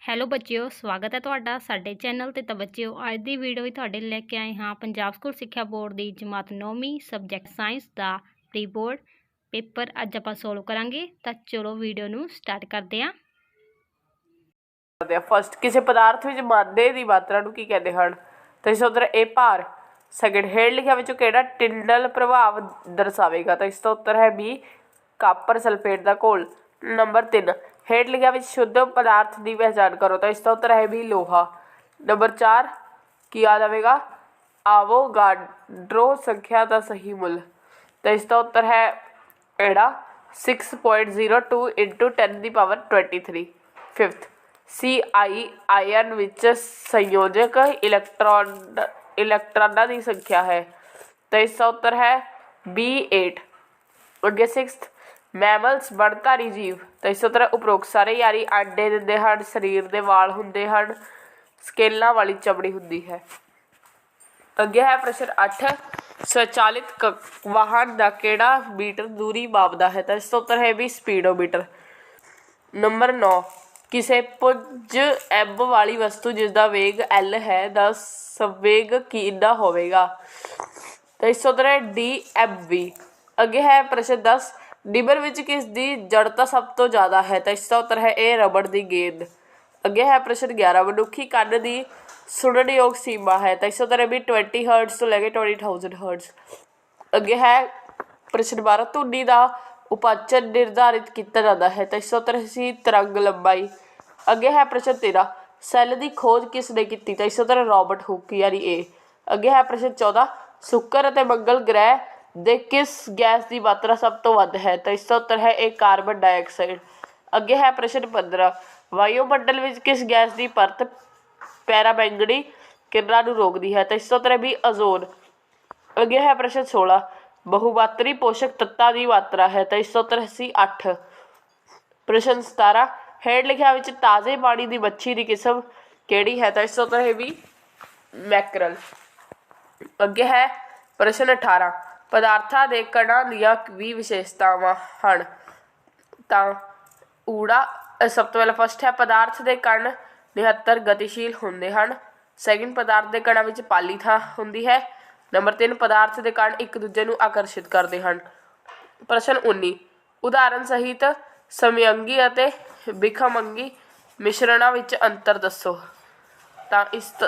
Hello ਬੱਚਿਓ, ਸਵਾਗਤ ਹੈ ਤੁਹਾਡਾ ਸਾਡੇ ਚੈਨਲ ਤੇ। ਤਾਂ ਬੱਚਿਓ, ਅੱਜ ਦੀ ਵੀਡੀਓ ਵਿੱਚ ਤੁਹਾਡੇ ਲੈ ਕੇ ਆਏ ਹਾਂ ਪੰਜਾਬ ਸਕੂਲ ਸਿੱਖਿਆ ਬੋਰਡ ਦੀ ਜਮਾਤ 9ਵੀਂ ਸਬਜੈਕਟ ਸਾਇੰਸ ਦਾ ਪ੍ਰੀ ਬੋਰਡ ਪੇਪਰ ਅੱਜ ਆਪਾਂ ਸੋਲਵ ਕਰਾਂਗੇ। ਤਾਂ ਚਲੋ ਵੀਡੀਓ ਨੂੰ ਸਟਾਰਟ ਕਰਦੇ ਹਾਂ। ਫਸਟ, ਕਿਸੇ ਪਦਾਰਥ ਵਿੱਚ ਮਾਦੇ ਦੀ ਮਾਤਰਾ ਨੂੰ ਕੀ ਕਹਿੰਦੇ ਹਨ? ਤਾਂ ਇਸ ਉੱਤਰ ਇਹ ਭਾਰ। ਸੈਕਿੰਡ, ਹੇਠ ਲਿਖਿਆਂ ਵਿੱਚੋਂ ਕਿਹੜਾ ਟਿੰਡਲ ਪ੍ਰਭਾਵ ਦਰਸਾਵੇਗਾ? ਤਾਂ ਇਸ ਦਾ ਉੱਤਰ ਹੈ ਬੀ, ਕਾਪਰ ਸਲਫੇਟ ਦਾ ਘੋਲ। ਨੰਬਰ 3, ਹੇਠ ਲਿਖਿਆਂ ਵਿੱਚ ਸ਼ੁੱਧ ਪਦਾਰਥ ਦੀ ਪਹਿਚਾਣ ਕਰੋ। ਤਾਂ ਇਸ ਦਾ ਉੱਤਰ ਹੈ ਵੀ ਲੋਹਾ। ਨੰਬਰ 4, ਕੀ ਆ ਜਾਵੇਗਾ? ਆਵੋਗਾਡਰੋ ਸੰਖਿਆ ਦਾ ਸਹੀ ਮੁੱਲ। ਤਾਂ ਇਸ ਦਾ ਉੱਤਰ ਹੈ ਜਿਹੜਾ 6.02 × 10⁻23। ਫਿਫਥ, ਆਇਨ ਵਿੱਚ ਸੰਯੋਜਕ ਇਲੈਕਟ੍ਰਾਨਾਂ ਦੀ ਸੰਖਿਆ ਹੈ। ਤਾਂ ਇਸ ਦਾ ਉੱਤਰ ਹੈ ਬੀ 8। ਅੱਗੇ ਸਿਕਸਥ, ਮੈਮਲਸ ਬਣਧਾਰੀ ਜੀਵ। ਤਾਂ ਇਸ ਦਾ ਉੱਤਰ ਉਪਰੋਕਤ ਸਾਰੇ ਯਾਰੀ ਆਂਡੇ ਦਿੰਦੇ ਹਨ, ਸਰੀਰ ਦੇ ਵਾਲ ਹੁੰਦੇ ਹਨ, ਸਕੇਲਾਂ ਵਾਲੀ ਚਮੜੀ ਹੁੰਦੀ ਹੈ। ਅੱਗੇ ਹੈ ਪ੍ਰਸ਼ਨ 8, ਸਵੈਚਾਲਿਤ ਵਾਹਨ ਦਾ ਕਿਹੜਾ ਮੀਟਰ ਦੂਰੀ ਮਾਪਦਾ ਹੈ? ਤਾਂ ਇਸ ਦਾ ਉੱਤਰ ਹੈ ਵੀ ਸਪੀਡੋਮੀਟਰ। ਨੰਬਰ 9, ਕਿਸੇ ਪੁੰਜ ਐਬ ਵਾਲੀ ਵਸਤੂ ਜਿਸਦਾ ਵੇਗ L ਹੈ ਦਾ ਸੰਵੇਗ ਕਿੰਨਾ ਹੋਵੇਗਾ? ਤਾਂ ਇਸ ਦਾ ਉੱਤਰ ਹੈ DmV। ਅੱਗੇ ਹੈ ਪ੍ਰਸ਼ਨ 10, ਨਿਬਰ ਵਿੱਚ ਕਿਸ ਦੀ ਜੜਤਾ ਸਭ ਤੋਂ ਜ਼ਿਆਦਾ ਹੈ? ਤਾਂ ਇਸ ਦਾ ਉੱਤਰ ਹੈ ਇਹ ਰਬੜ ਦੀ ਗੇਂਦ। ਅੱਗੇ ਹੈ ਪ੍ਰਸ਼ਨ 11, ਮਨੁੱਖੀ ਕੰਨ ਦੀ ਸੁਣਨਯੋਗ ਸੀਮਾ ਹੈ? ਤਾਂ ਇਸ ਦਾ ਉੱਤਰ ਹੈ ਵੀ 20 ਹਰਟਜ਼ ਤੋਂ ਲੈ ਕੇ 20,000 ਹਰਟਜ਼। ਅੱਗੇ ਹੈ ਪ੍ਰਸ਼ਨ 12, ਧੁਨੀ ਦਾ ਉਪਾਚਨ ਨਿਰਧਾਰਿਤ ਕੀਤਾ ਜਾਂਦਾ ਹੈ? ਤਾਂ ਇਸ ਦਾ ਉੱਤਰ ਸੀ ਤਰੰਗ ਲੰਬਾਈ। ਅੱਗੇ ਹੈ ਪ੍ਰਸ਼ਨ 13, ਸੈੱਲ ਦੀ ਖੋਜ ਕਿਸ ਨੇ ਕੀਤੀ? ਤਾਂ ਇਸ ਦਾ ਉੱਤਰ ਰਾਬਰਟ ਹੁੱਕ ਯਾਨੀ ਏ। ਅੱਗੇ ਹੈ ਪ੍ਰਸ਼ਨ 14, ਸ਼ੁੱਕਰ ਅਤੇ ਮੰਗਲ ਗ੍ਰਹਿ ਦੇ ਕਿਸ ਗੈਸ ਦੀ ਮਾਤਰਾ ਸਭ ਤੋਂ ਵੱਧ ਹੈ? ਤਾਂ ਇਸ ਦਾ ਉੱਤਰ ਹੈ ਇਹ ਕਾਰਬਨ ਡਾਈਆਕਸਾਈਡ। ਅੱਗੇ ਹੈ ਪ੍ਰਸ਼ਨ 15, ਵਾਯੂਮੰਡਲ ਵਿੱਚ ਕਿਸ ਗੈਸ ਦੀ ਪਰਤ ਪੈਰਾਬੈਂਗਨੀ ਕਿਰਨਾਂ ਨੂੰ ਰੋਕਦੀ ਹੈ? ਤਾਂ ਇਸ ਦਾ ਉੱਤਰ ਹੈ ਵੀ ਓਜ਼ੋਨ। ਅੱਗੇ ਹੈ ਪ੍ਰਸ਼ਨ 16, ਬਹੁਮਾਤਰੀ ਪੋਸ਼ਕ ਤੱਤਾਂ ਦੀ ਮਾਤਰਾ ਹੈ? ਤਾਂ ਇਸ ਦਾ ਉੱਤਰ ਸੀ 8। ਪ੍ਰਸ਼ਨ 17, ਹੇਠ ਲਿਖਿਆਂ ਵਿੱਚ ਤਾਜ਼ੇ ਪਾਣੀ ਦੀ ਮੱਛੀ ਦੀ ਕਿਸਮ ਕਿਹੜੀ ਹੈ? ਤਾਂ ਇਸ ਦਾ ਉੱਤਰ ਹੈ ਵੀ ਮੈਕਰਲ। ਅੱਗੇ ਹੈ ਪ੍ਰਸ਼ਨ 18, ਪਦਾਰਥਾਂ ਦੇ ਕਣਾਂ ਦੀਆਂ ਵੀ ਵਿਸ਼ੇਸ਼ਤਾਵਾਂ ਹਨ? ਤਾਂ ਸਭ ਤੋਂ ਪਹਿਲਾਂ ਫਸਟ ਹੈ, ਪਦਾਰਥ ਦੇ ਕਣ ਨਿਹੱਤਰ ਗਤੀਸ਼ੀਲ ਹੁੰਦੇ ਹਨ। ਸੈਕਿੰਡ, ਪਦਾਰਥ ਦੇ ਕਣਾਂ ਵਿੱਚ ਪਾਲੀ ਥਾਂ ਹੁੰਦੀ ਹੈ। ਨੰਬਰ 3, ਪਦਾਰਥ ਦੇ ਕਣ ਇੱਕ ਦੂਜੇ ਨੂੰ ਆਕਰਸ਼ਿਤ ਕਰਦੇ ਹਨ। ਪ੍ਰਸ਼ਨ 19, ਉਦਾਹਰਨ ਸਹਿਤ ਸਮਅੰਗੀ ਅਤੇ ਵਿਖਮਅੰਗੀ ਮਿਸ਼ਰਣਾਂ ਵਿੱਚ ਅੰਤਰ ਦੱਸੋ। ਤਾਂ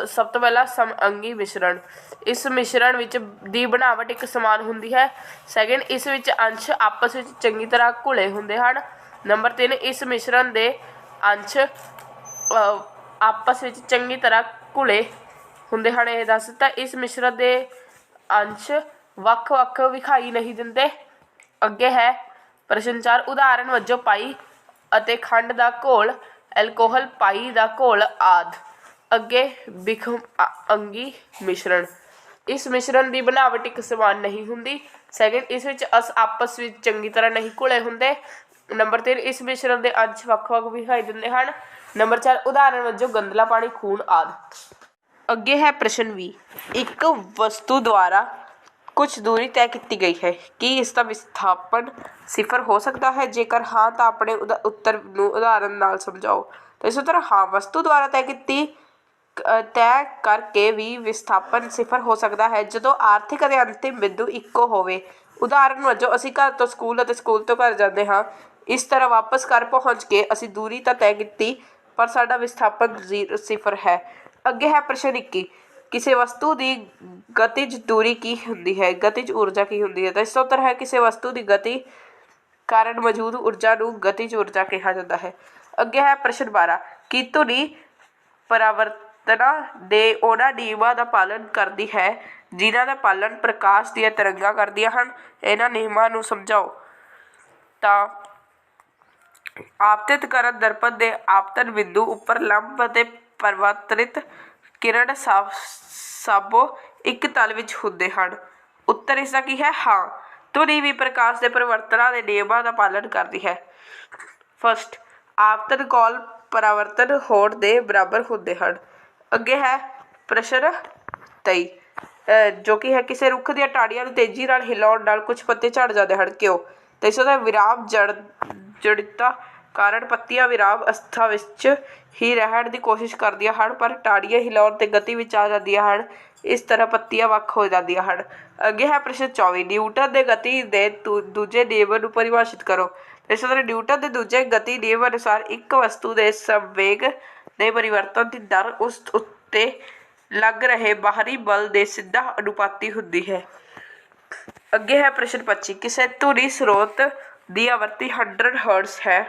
ਸਭ ਤੋਂ ਪਹਿਲਾਂ ਸਮਅੰਗੀ ਮਿਸ਼ਰਣ, ਇਸ ਮਿਸ਼ਰਣ ਵਿੱਚ ਦੀ ਬਣਾਵਟ ਇੱਕ ਸਮਾਨ ਹੁੰਦੀ ਹੈ। ਸੈਕਿੰਡ, ਇਸ ਵਿੱਚ ਅੰਸ਼ ਆਪਸ ਵਿੱਚ ਚੰਗੀ ਤਰ੍ਹਾਂ ਘੁਲੇ ਹੁੰਦੇ ਹਨ। ਨੰਬਰ 3, ਇਸ ਮਿਸ਼ਰਣ ਦੇ ਅੰਸ਼ ਆਪਸ ਵਿੱਚ ਚੰਗੀ ਤਰ੍ਹਾਂ ਘੁਲੇ ਹੁੰਦੇ ਹਨ। ਇਹ ਦੱਸ ਦਿੱਤਾ। ਇਸ ਮਿਸ਼ਰਣ ਦੇ ਅੰਸ਼ ਵੱਖ ਵੱਖ ਵਿਖਾਈ ਨਹੀਂ ਦਿੰਦੇ। ਅੱਗੇ ਹੈ ਪ੍ਰਸ਼ਨ 4, ਉਦਾਹਰਨ ਵਜੋਂ ਪਾਈ ਅਤੇ ਖੰਡ ਦਾ ਘੋਲ, ਐਲਕੋਹਲ ਪਾਈ ਦਾ ਘੋਲ ਆਦਿ। ਅੱਗੇ ਵਿਖਮਅੰਗੀ ਮਿਸ਼ਰਣ, ਇਸ ਮਿਸ਼ਰਣ ਦੀ ਬਣਾਵਟ ਇੱਕ ਸਮਾਨ ਨਹੀਂ ਹੁੰਦੀ। ਸੈਕਿੰਡ, ਇਸ ਵਿੱਚ ਆਪਸ ਵਿੱਚ ਚੰਗੀ ਤਰ੍ਹਾਂ ਨਹੀਂ ਘੁਲੇ ਹੁੰਦੇ। ਨੰਬਰ 3, ਇਸ ਮਿਸ਼ਰਣ ਦੇ ਅੰਸ਼ ਵੱਖ ਵੱਖ ਵਿਖਾਈ ਦਿੰਦੇ ਹਨ। ਨੰਬਰ 4, ਉਦਾਹਰਨ ਵਜੋਂ ਗੰਧਲਾ ਪਾਣੀ, ਖੂਨ ਆਦਿ। ਅੱਗੇ ਹੈ ਪ੍ਰਸ਼ਨ 20, ਇੱਕ ਵਸਤੂ ਦੁਆਰਾ ਕੁਝ ਦੂਰੀ ਤੈਅ ਕੀਤੀ ਗਈ ਹੈ, ਕੀ ਇਸ ਦਾ ਵਿਸਥਾਪਨ 0 ਹੋ ਸਕਦਾ ਹੈ? ਜੇਕਰ ਹਾਂ ਤਾਂ ਆਪਣੇ ਉੱਤਰ ਨੂੰ ਉਦਾਹਰਨ ਨਾਲ ਸਮਝਾਓ। ਤਾਂ ਇਸ ਉੱਤਰ ਹਾਂ, ਵਸਤੂ ਦੁਆਰਾ ਤੈਅ ਕਰਕੇ ਵੀ ਵਿਸਥਾਪਨ 0 ਹੋ ਸਕਦਾ ਹੈ ਜਦੋਂ ਆਰਥਿਕ ਅਤੇ ਅੰਤਿਮ ਬਿੰਦੂ ਇੱਕੋ ਹੋਵੇ। ਉਦਾਹਰਨ ਵਜੋਂ ਅਸੀਂ ਘਰ ਤੋਂ ਸਕੂਲ ਅਤੇ ਸਕੂਲ ਤੋਂ ਘਰ ਜਾਂਦੇ ਹਾਂ। ਇਸ ਤਰ੍ਹਾਂ ਵਾਪਸ ਘਰ ਪਹੁੰਚ ਕੇ ਅਸੀਂ ਦੂਰੀ ਤਾਂ ਤੈਅ ਕੀਤੀ, ਪਰ ਸਾਡਾ ਵਿਸਥਾਪਨ 0 ਹੈ। ਅੱਗੇ ਹੈ ਪ੍ਰਸ਼ਨ 21, ਕਿਸੇ ਵਸਤੂ ਦੀ ਗਤਿਜ ਦੂਰੀ ਕੀ ਹੁੰਦੀ ਹੈ? ਗਤਿਜ ਊਰਜਾ ਕੀ ਹੁੰਦੀ ਹੈ? ਤਾਂ ਇਸ ਦਾ ਉੱਤਰ ਹੈ ਕਿਸੇ ਵਸਤੂ ਦੀ ਗਤੀ ਕਾਰਨ ਮੌਜੂਦ ਊਰਜਾ ਨੂੰ ਗਤਿਜ ਊਰਜਾ ਕਿਹਾ ਜਾਂਦਾ ਹੈ। ਅੱਗੇ ਹੈ ਪ੍ਰਸ਼ਨ 12, ਕੀ ਧੁਨੀ ਪਰਾਵਰਤਨਾਂ ਦੇ ਉਹਨਾਂ ਨਿਯਮਾਂ ਦਾ ਪਾਲਨ ਕਰਦੀ ਹੈ ਜਿਨ੍ਹਾਂ ਦਾ ਪਾਲਨ ਪ੍ਰਕਾਸ਼ ਦੀਆਂ ਤਰੰਗਾਂ ਕਰਦੀਆਂ ਹਨ? ਇਹਨਾਂ ਨਿਯਮਾਂ ਨੂੰ ਸਮਝਾਓ। ਤਾਂ ਆਪਤਿਤ ਕਰਨ ਦਰਪਣ ਦੇ ਆਪਤਨ ਬਿੰਦੂ ਉੱਪਰ ਲੰਬ ਅਤੇ ਪਰਾਵਰਤਿਤ ਕਿਰਨ ਸਾਬੋ ਇੱਕ ਤਲ ਵਿੱਚ ਹੁੰਦੇ ਹਨ। ਉੱਤਰ ਇਸਦਾ ਕੀ ਹੈ? ਹਾਂ, ਧੁਨੀ ਵੀ ਪ੍ਰਕਾਸ਼ ਦੇ ਪਰਿਵਰਤਨਾਂ ਦੇ ਨਿਯਮਾਂ ਦਾ ਪਾਲਨ ਕਰਦੀ ਹੈ। ਫਸਟ, ਆਪਤਨ ਕੋਲ ਪਰਾਵਰਤਨ ਹੋਣ ਦੇ ਬਰਾਬਰ ਹੁੰਦੇ ਹਨ। ਅੱਗੇ ਹੈ ਪ੍ਰਸ਼ਨ 23, ਜੋ ਕਿ ਹੈ ਕਿਸੇ ਰੁੱਖ ਦੀਆਂ ਟਾਹਣੀਆਂ ਨੂੰ ਤੇਜ਼ੀ ਨਾਲ ਹਿਲਾਉਣ ਨਾਲ ਕੁਝ ਪੱਤੇ ਝੜ ਜਾਂਦੇ ਹਨ, ਕਿਉਂ? ਤਾਂ ਇਸ ਦਾ ਵਿਰਾਮ ਜੜਤਾ ਕਾਰਨ ਪੱਤੀਆਂ ਵਿਰਾਮ ਅਵਸਥਾ ਵਿੱਚ ਹੀ ਰਹਿਣ ਦੀ ਕੋਸ਼ਿਸ਼ ਕਰਦੀਆਂ ਹਨ, ਪਰ ਟਾਹਣੀਆਂ ਹਿਲਾਉਣ ਤੇ ਗਤੀ ਵਿੱਚ ਆ ਜਾਂਦੀਆਂ ਹਨ। ਇਸ ਤਰ੍ਹਾਂ ਪੱਤੀਆਂ ਵੱਖ ਹੋ ਜਾਂਦੀਆਂ ਹਨ। ਅੱਗੇ ਹੈ ਪ੍ਰਸ਼ਨ 24। ਨਿਊਟਨ ਦੇ ਗਤੀ ਦੇ ਦੂਜੇ ਨਿਯਮ ਨੂੰ ਪਰਿਭਾਸ਼ਿਤ ਕਰੋ। ਇਸ ਤਰ੍ਹਾਂ ਨਿਊਟਨ ਦੇ ਦੂਜੇ ਗਤੀ ਨਿਯਮ ਅਨੁਸਾਰ ਇੱਕ ਵਸਤੂ ਦੇ ਸੰਵੇਗ ਦੇ ਪਰਿਵਰਤਨ ਦੀ ਦਰ ਉਸ ਉੱਤੇ ਲੱਗ ਰਹੇ ਬਾਹਰੀ ਬਲ ਦੇ ਸਿੱਧਾ ਅਨੁਪਾਤੀ ਹੁੰਦੀ ਹੈ। ਅੱਗੇ ਹੈ ਪ੍ਰਸ਼ਨ 25। ਕਿਸੇ ਧੁਨੀ ਸਰੋਤ ਦੀ ਆਵਰਤੀ 100 ਹਰਟਜ਼ ਹੈ।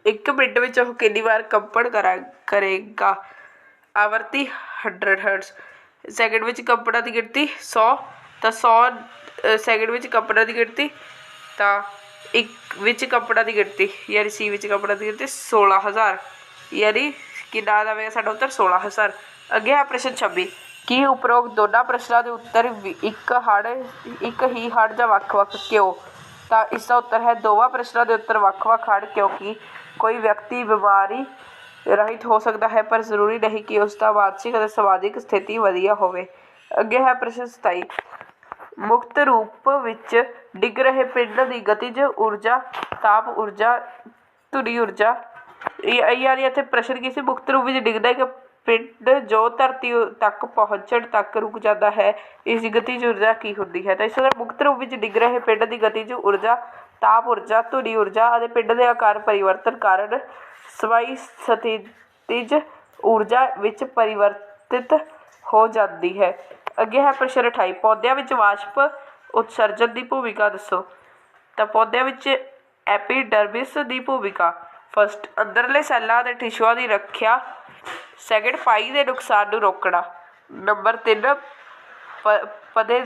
1 ਮਿੰਟ ਵਿੱਚ ਉਹ ਕਿੰਨੀ ਵਾਰ ਕੰਪਨ ਕਰੇਗਾ? ਆਵਰਤੀ 100 ਹਰਟਜ਼। ਸੈਕਿੰਡ ਵਿੱਚ ਕੰਪਨਾਂ ਦੀ ਗਿਣਤੀ 100, ਤਾਂ 100 ਸੈਕਿੰਡ ਵਿੱਚ ਕੰਪਨਾਂ ਦੀ ਗਿਣਤੀ, ਤਾਂ ਇੱਕ ਵਿੱਚ ਕੰਪਨਾਂ ਦੀ ਗਿਣਤੀ ਯਾਨੀ ਸੀ ਵਿੱਚ ਕੰਪਨਾਂ ਦੀ ਗਿਣਤੀ 16,000, ਯਾਨੀ ਕਿੰਨਾ ਆਵੇਗਾ ਸਾਡਾ ਉੱਤਰ? 16,000। ਅੱਗੇ ਹੈ ਪ੍ਰਸ਼ਨ 26। ਕੀ ਉਪਰੋਕਤ ਦੋਨਾਂ ਪ੍ਰਸ਼ਨਾਂ ਦੇ ਉੱਤਰ ਇੱਕ ਹੀ ਹਨ ਜਾਂ ਵੱਖ-ਵੱਖ? ਕਿਉਂ? ਤਾਂ ਇਸ ਦਾ ਉੱਤਰ ਹੈ ਦੋਵਾਂ ਪ੍ਰਸ਼ਨਾਂ ਦੇ ਉੱਤਰ ਵੱਖ-ਵੱਖ ਹਨ, ਕਿਉਂਕਿ ਕੋਈ ਵਿਅਕਤੀ ਬਿਮਾਰੀ ਰਹਿਤ ਹੋ ਸਕਦਾ ਹੈ, ਪਰ ਜ਼ਰੂਰੀ ਨਹੀਂ ਕਿ ਉਸ ਦਾ ਮਾਨਸਿਕ ਅਤੇ ਸਮਾਜਿਕ ਸਥਿਤੀ ਵਧੀਆ ਹੋਵੇ। ਅੱਗੇ ਹੈ ਪ੍ਰਸ਼ਨ 27। ਮੁਕਤ ਰੂਪ ਵਿੱਚ ਡਿੱਗ ਰਹੇ ਪਿੰਡ ਦੀ ਗਤਿਜ ਊਰਜਾ, ਤਾਪ ਊਰਜਾ, ਧੁਨੀ ਊਰਜਾ, ਯਾਨੀ ਇੱਥੇ ਪ੍ਰਸ਼ਨ ਕੀ ਸੀ? ਮੁਕਤ ਰੂਪ ਵਿੱਚ ਡਿੱਗਦਾ ਇੱਕ ਪਿੰਡ ਜੋ ਧਰਤੀ ਤੱਕ ਪਹੁੰਚਣ ਤੱਕ ਰੁਕ ਜਾਂਦਾ ਹੈ, ਇਸ ਦੀ ਗਤਿਜ ਊਰਜਾ ਕੀ ਹੁੰਦੀ ਹੈ? ਤਾਂ ਇਸ ਤਰ੍ਹਾਂ ਮੁਕਤ ਰੂਪ ਵਿੱਚ ਡਿੱਗ ਰਹੇ ਪਿੰਡ ਦੀ ਗਤਿਜ ਊਰਜਾ, ਤਾਪ ਊਰਜਾ, ਧੁਨੀ ਊਰਜਾ ਅਤੇ ਪਿੰਡ ਦੇ ਆਕਾਰ ਪਰਿਵਰਤਨ ਕਾਰਨ ਸਵੈ ਸਥਿਤਿਜ ਊਰਜਾ ਵਿੱਚ ਪਰਿਵਰਤਿਤ ਹੋ ਜਾਂਦੀ ਹੈ। ਅੱਗੇ ਹੈ ਪ੍ਰਸ਼ਨ 28। ਪੌਦਿਆਂ ਵਿੱਚ ਵਾਸ਼ਪ ਉਤਸਰਜਨ ਦੀ ਭੂਮਿਕਾ ਦੱਸੋ। ਤਾਂ ਪੌਦਿਆਂ ਵਿੱਚ ਐਪੀਡਰਮਿਸ ਦੀ ਭੂਮਿਕਾ। ਫਸਟ, ਅੰਦਰਲੇ ਸੈੱਲਾਂ ਅਤੇ ਟਿਸ਼ੂਆਂ ਦੀ ਰੱਖਿਆ। ਸੈਕਿੰਡ, ਪਾਈ ਦੇ ਨੁਕਸਾਨ ਨੂੰ ਰੋਕਣਾ। ਨੰਬਰ 3, ਪੌਦੇ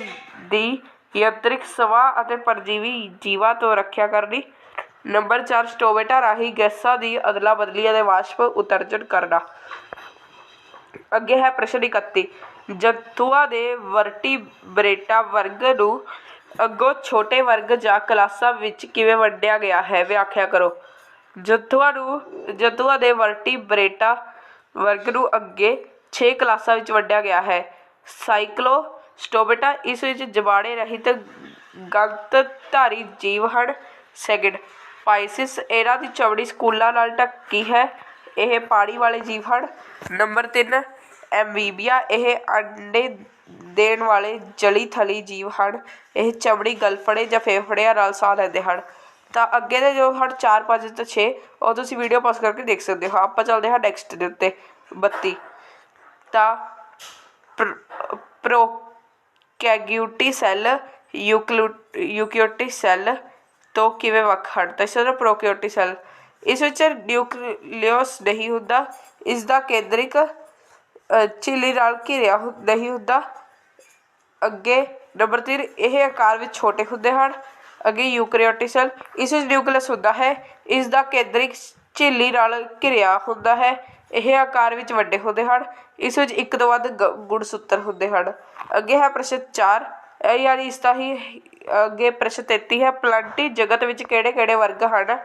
ਦੀ ਯੰਤਰਿਕ ਸਵਾਹ ਅਤੇ ਪਰਜੀਵੀ ਜੀਵਾਂ ਤੋਂ ਰੱਖਿਆ ਕਰਨੀ। ਨੰਬਰ 4, ਸਟੋਮੇਟਾ ਰਾਹੀਂ ਗੈਸਾਂ ਦੀ ਅਦਲਾ ਬਦਲੀ ਅਤੇ ਵਾਸ਼ਪ ਉਤਸਰਜਨ ਕਰਨਾ। ਅੱਗੇ ਹੈ ਪ੍ਰਸ਼ਨ 31। ਜੰਤੂਆਂ ਦੇ ਵਰਟੀਬਰੇਟਾਂ ਵਰਗ ਨੂੰ ਅੱਗੋਂ ਛੋਟੇ ਵਰਗ ਜਾਂ ਕਲਾਸਾਂ ਵਿੱਚ ਕਿਵੇਂ ਵੰਡਿਆ ਗਿਆ ਹੈ? ਵਿਆਖਿਆ ਕਰੋ। ਜੰਤੂਆਂ ਦੇ ਵਰਟੀਬਰੇਟਾਂ ਵਰਗ ਨੂੰ ਅੱਗੇ 6 ਕਲਾਸਾਂ ਵਿੱਚ ਵੰਡਿਆ ਗਿਆ ਹੈ। ਸਾਈਕਲੋ ਸਟੋਮੇਟਾ, ਇਸ ਵਿੱਚ ਜਬਾੜੇ ਰਹਿਤ ਗੰਤਧਾਰੀ ਜੀਵ ਹਨ। ਸੈਕਿੰਡ, ਪਾਈਸਿਸ, ਇਹਨਾਂ ਦੀ ਚਮੜੀ ਸਕੂਲਾਂ ਨਾਲ ਢੱਕੀ ਹੈ, ਇਹ ਪਾਣੀ ਵਾਲੇ ਜੀਵ ਹਨ। ਨੰਬਰ 3, ਐਮੀਬੀਆ, ਇਹ ਅੰਡੇ ਦੇਣ ਵਾਲੇ ਜਲੀ ਥਲੀ ਜੀਵ ਹਨ, ਇਹ ਚਮੜੀ, ਗਲਫੜੇ ਜਾਂ ਫੇਫੜਿਆਂ ਨਾਲ ਸਾਹ ਲੈਂਦੇ ਹਨ। ਤਾਂ ਅੱਗੇ ਦੇ ਜੋ ਹਨ 4, 5 ਅਤੇ 6 ਉਹ ਤੁਸੀਂ ਵੀਡੀਓ ਪੌਜ਼ ਕਰਕੇ ਦੇਖ ਸਕਦੇ ਹੋ। ਆਪਾਂ ਚੱਲਦੇ ਹਾਂ ਨੈਕਸਟ ਦੇ ਉੱਤੇ 32। ਤਾਂ ਪ੍ਰੋਕੈਰੀਓਟੀ ਸੈੱਲ ਯੂਕੈਰੀਓਟੀ ਸੈੱਲ ਤੋਂ ਕਿਵੇਂ ਵੱਖ ਹਨ? ਤਾਂ ਇਸ ਤਰ੍ਹਾਂ ਪ੍ਰੋਕੈਰੀਓਟੀ ਸੈੱਲ, ਇਸ ਵਿੱਚ ਨਿਊਕਲੀਅਸ ਨਹੀਂ ਹੁੰਦਾ, ਇਸ ਦਾ ਕੇਂਦਰਿਕ ਝਿੱਲੀ ਨਾਲ ਘਿਰਿਆ ਨਹੀਂ ਹੁੰਦਾ। ਅੱਗੇ ਨੰਬਰ 3, ਇਹ ਆਕਾਰ ਵਿੱਚ ਛੋਟੇ ਹੁੰਦੇ ਹਨ। ਅੱਗੇ ਯੂਕੈਰੀਓਟੀ ਸੈੱਲ, ਇਸ ਵਿੱਚ ਨਿਊਕਲੀਅਸ ਹੁੰਦਾ ਹੈ, ਇਸ ਦਾ ਕੇਂਦਰਿਕ ਝਿੱਲੀ ਨਾਲ ਘਿਰਿਆ ਹੁੰਦਾ ਹੈ, ਇਹ ਆਕਾਰ ਵਿੱਚ ਵੱਡੇ ਹੁੰਦੇ ਹਨ, ਇਸ ਵਿੱਚ ਇੱਕ ਤੋਂ ਵੱਧ ਗੁਣਸੂਤਰ ਹੁੰਦੇ ਹਨ। ਅੱਗੇ ਹੈ ਪ੍ਰਸ਼ਨ 4, ਯਾਨੀ ਇਸ ਦਾ ਹੀ ਅੱਗੇ ਪ੍ਰਸ਼ਨ 33 ਹੈ। ਪਲਾਂਟੀ ਜਗਤ ਵਿੱਚ ਕਿਹੜੇ ਕਿਹੜੇ ਵਰਗ ਹਨ?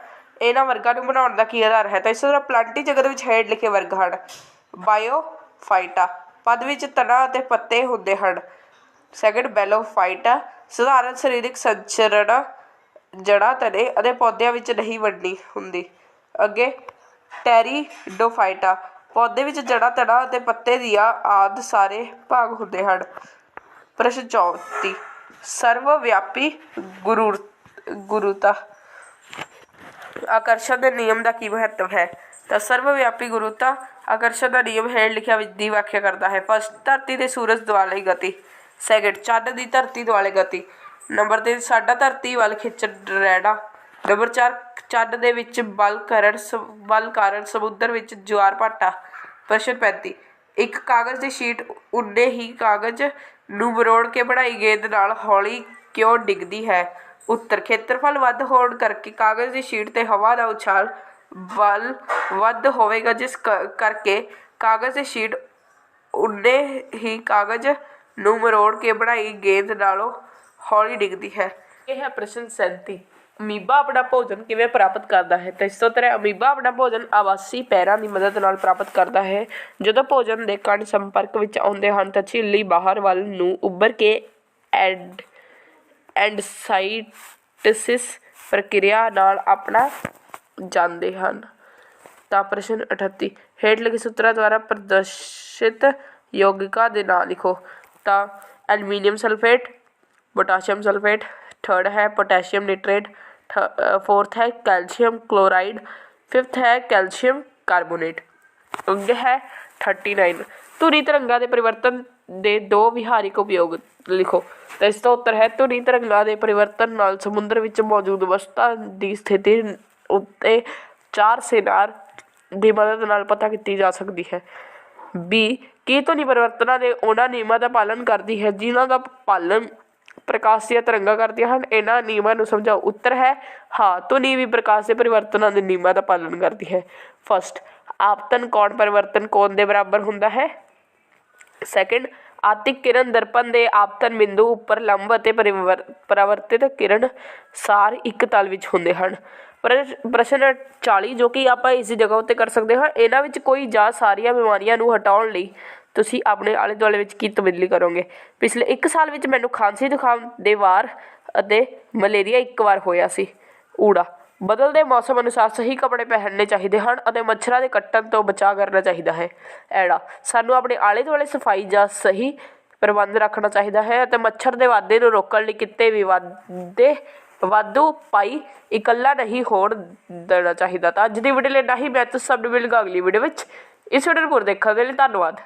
ਇਹਨਾਂ ਵਰਗਾਂ ਨੂੰ ਬਣਾਉਣ ਦਾ ਕੀ ਆਧਾਰ ਹੈ? ਤਾਂ ਇਸ ਤਰ੍ਹਾਂ ਪਲਾਂਟੀ ਜਗਤ ਵਿੱਚ ਹੇਠ ਲਿਖੇ ਵਰਗ ਹਨ। ਬਾਇਓਫਾਈਟਾ, ਪਦ ਵਿੱਚ ਤਣਾ ਅਤੇ ਪੱਤੇ ਹੁੰਦੇ ਹਨ। ਸੈਕਿੰਡ, ਬੈਲੋਫਾਈਟਾ, ਸਧਾਰਨ ਸਰੀਰਕ ਸੰਰਚਨਾ, ਜੜ੍ਹਾਂ, ਤਣੇ ਅਤੇ ਪੌਦਿਆਂ ਵਿੱਚ ਨਹੀਂ ਵੰਡੀ ਹੁੰਦੀ। ਅੱਗੇ ਟੈਰੀਡੋਫਾਈਟਾ, ਪੌਦੇ ਵਿੱਚ ਜੜ੍ਹਾਂ, ਤਣਾ ਅਤੇ ਪੱਤੇ ਦੀਆਂ ਆਦਿ ਸਾਰੇ ਭਾਗ ਹੁੰਦੇ ਹਨ। ਪ੍ਰਸ਼ਨ 34, ਸਰਵ ਵਿਆਪੀ ਗੁਰੂਤਾ ਆਕਰਸ਼ਣ ਦੇ ਨਿਯਮ ਦਾ ਕੀ ਮਹੱਤਵ ਹੈ? ਤਾਂ ਸਰਵ ਵਿਆਪੀ ਗੁਰੂਤਾ ਆਕਰਸ਼ਣ ਦਾ ਨਿਯਮ ਹੇਠ ਲਿਖਿਆ ਦੀ ਵਿਆਖਿਆ ਕਰਦਾ ਹੈ। ਫਸਟ, ਧਰਤੀ ਦੇ ਸੂਰਜ ਦੁਆਲੇ ਗਤੀ। ਸੈਕਿੰਡ, ਚੰਦ ਦੀ ਧਰਤੀ ਦੁਆਲੇ ਗਤੀ। ਨੰਬਰ 3, ਸਾਡਾ ਧਰਤੀ ਵੱਲ ਖਿੱਚਣ ਰਹਿਣਾ। ਨੰਬਰ 4, ਚੰਦ ਦੇ ਵਿੱਚ ਬਲ ਕਾਰਨ ਸਮੁੰਦਰ ਵਿੱਚ ਜੁਆਰ ਭਾਟਾ। ਪ੍ਰਸ਼ਨ 35, ਇੱਕ ਕਾਗਜ਼ ਦੀ ਸ਼ੀਟ ਉਨੇ ਹੀ ਕਾਗਜ਼ ਨੂੰ ਮਰੋੜ ਕੇ ਬਣਾਈ ਗੇਂਦ ਨਾਲ ਹੌਲੀ ਕਿਉਂ ਡਿੱਗਦੀ ਹੈ? ਉੱਤਰ, ਖੇਤਰਫਲ ਵੱਧ ਹੋਣ ਕਰਕੇ ਕਾਗਜ਼ ਦੀ ਸ਼ੀਟ 'ਤੇ ਹਵਾ ਦਾ ਉਛਾਲ ਬਲ ਵੱਧ ਹੋਵੇਗਾ, ਜਿਸ ਕਰਕੇ ਕਾਗਜ਼ ਦੀ ਸ਼ੀਟ ਉਨੇ ਹੀ ਕਾਗਜ਼ ਨੂੰ ਮਰੋੜ ਕੇ ਬਣਾਈ ਗੇਂਦ ਨਾਲੋਂ ਹੌਲੀ ਡਿੱਗਦੀ ਹੈ। ਇਹ ਹੈ ਪ੍ਰਸ਼ਨ 37। ਅਮੀਬਾ ਆਪਣਾ ਭੋਜਨ ਕਿਵੇਂ ਪ੍ਰਾਪਤ ਕਰਦਾ ਹੈ? ਤਾਂ ਇਸ ਤੋਂ ਤਰ੍ਹਾਂ ਅਮੀਬਾ ਆਪਣਾ ਭੋਜਨ ਆਵਾਸੀ ਪੈਰਾਂ ਦੀ ਮਦਦ ਨਾਲ ਪ੍ਰਾਪਤ ਕਰਦਾ ਹੈ। ਜਦੋਂ ਭੋਜਨ ਦੇ ਕਣ ਸੰਪਰਕ ਵਿੱਚ ਆਉਂਦੇ ਹਨ ਤਾਂ ਝਿੱਲੀ ਬਾਹਰ ਵੱਲ ਨੂੰ ਉੱਭਰ ਕੇ ਐਂਡੋਸਾਈਟੋਸਿਸ ਪ੍ਰਕਿਰਿਆ ਨਾਲ ਆਪਣਾ ਜਾਂਦੇ ਹਨ। ਤਾਂ ਪ੍ਰਸ਼ਨ 38 ਹੇਠ ਲਿਖੇ ਸੂਤਰਾਂ ਦੁਆਰਾ ਪ੍ਰਦਰਸ਼ਿਤ ਯੌਗਿਕਾਂ ਦੇ ਨਾਂ ਲਿਖੋ। ਤਾਂ aluminium sulphate, potassium sulphate, third ਹੈ ਪੋਟਾਸ਼ੀਅਮ ਨਿਟਰੇਟ, फोर्थ है कैल्शियम क्लोराइड, फिफ्थ है कैल्शियम कार्बोनेट। ਅੱਗੇ ਹੈ 39 ਧੁਨੀ ਤਰੰਗਾਂ ਦੇ ਪਰਿਵਰਤਨ ਦੇ ਦੋ ਵਿਹਾਰਿਕ ਉਪਯੋਗ ਲਿਖੋ। ਤਾਂ ਇਸ ਦਾ ਉੱਤਰ ਹੈ ਧੁਨੀ ਤਰੰਗਾਂ ਦੇ ਪਰਿਵਰਤਨ ਨਾਲ ਸਮੁੰਦਰ ਵਿੱਚ ਮੌਜੂਦ ਵਸਤਾਂ ਦੀ ਸਥਿਤੀ ਉੱਤੇ ਚਾਰ ਸੈਨਾਰ ਦੀ ਮਦਦ ਨਾਲ ਪਤਾ ਕੀਤੀ ਜਾ ਸਕਦੀ ਹੈ। ਬੀ ਕੀ ਧੁਨੀ ਪਰਿਵਰਤਨਾਂ ਦੇ ਉਹਨਾਂ ਨਿਯਮਾਂ ਦਾ ਪਾਲਣ ਕਰਦੀ ਹੈ ਜਿਨ੍ਹਾਂ ਦਾ ਪਾਲਣ ਪ੍ਰਕਾਸ਼ ਦੀਆਂ ਤਰੰਗਾਂ ਕਰਦੀਆਂ ਹਨ। ਇਹਨਾਂ ਨਿਯਮਾਂ ਨੂੰ ਸਮਝਾਓ। ਉੱਤਰ ਹੈ ਹਾਂ, ਧੁਨੀ ਵੀ ਪ੍ਰਕਾਸ਼ ਦੇ ਪਰਿਵਰਤਨਾਂ ਦੇ ਨਿਯਮਾਂ ਦਾ ਪਾਲਣ ਕਰਦੀ ਹੈ। ਫਸਟ, ਆਪਤਨ ਕੋਣ ਪਰਿਵਰਤਨ ਕੋਣ ਦੇ ਬਰਾਬਰ ਹੁੰਦਾ ਹੈ। ਸੈਕਿੰਡ, ਆਤਿਕ ਕਿਰਨ ਦਰਪਣ ਦੇ ਆਪਤਨ ਬਿੰਦੂ ਉੱਪਰ ਲੰਬ ਅਤੇ ਪਰਾਵਰਤਿਤ ਕਿਰਨ ਸਾਰ ਇੱਕ ਤਲ ਵਿੱਚ ਹੁੰਦੇ ਹਨ। ਪ੍ਰਸ਼ਨ 40 ਜੋ ਕਿ ਆਪਾਂ ਇਸ ਜਗ੍ਹਾ ਉੱਤੇ ਕਰ ਸਕਦੇ ਹਾਂ, ਇਹਨਾਂ ਵਿੱਚ ਕੋਈ ਜਾਂ ਸਾਰੀਆਂ ਬਿਮਾਰੀਆਂ ਨੂੰ ਹਟਾਉਣ ਲਈ ਤੁਸੀਂ ਆਪਣੇ ਆਲੇ ਦੁਆਲੇ ਵਿੱਚ ਕੀ ਤਬਦੀਲੀ ਕਰੋਗੇ। ਪਿਛਲੇ 1 ਸਾਲ ਵਿੱਚ ਮੈਨੂੰ ਖਾਂਸੀ ਜ਼ੁਕਾਮ ਦੇ ਵਾਰ ਅਤੇ ਮਲੇਰੀਆ 1 ਵਾਰ ਹੋਇਆ ਸੀ। ਊੜਾ ਬਦਲਦੇ ਮੌਸਮ ਅਨੁਸਾਰ ਸਹੀ ਕੱਪੜੇ ਪਹਿਨਣੇ ਚਾਹੀਦੇ ਹਨ ਅਤੇ ਮੱਛਰਾਂ ਦੇ ਕੱਟਣ ਤੋਂ ਬਚਾਅ ਕਰਨਾ ਚਾਹੀਦਾ ਹੈ। ਐੜਾ ਸਾਨੂੰ ਆਪਣੇ ਆਲੇ ਦੁਆਲੇ ਸਫਾਈ ਜਾਂ ਸਹੀ ਪ੍ਰਬੰਧ ਰੱਖਣਾ ਚਾਹੀਦਾ ਹੈ ਅਤੇ ਮੱਛਰ ਦੇ ਵਾਧੇ ਨੂੰ ਰੋਕਣ ਲਈ ਕਿਤੇ ਵੀ ਵਾਧੂ ਪਾਈ ਇਕੱਲਾ ਨਹੀਂ ਹੋਣ ਦੇਣਾ ਚਾਹੀਦਾ। ਤਾਂ ਅੱਜ ਦੀ ਵੀਡੀਓ ਲਈ ਇੰਨਾ ਹੀ। ਮੈਂ ਤੁਸੀਂ ਸਭ ਨੂੰ ਮਿਲਾਂਗਾ ਅਗਲੀ ਵੀਡੀਓ ਵਿੱਚ। ਇਸ ਵੀਡੀਓ ਨੂੰ ਪੂਰਾ ਦੇਖਣ ਦੇ ਲਈ ਧੰਨਵਾਦ।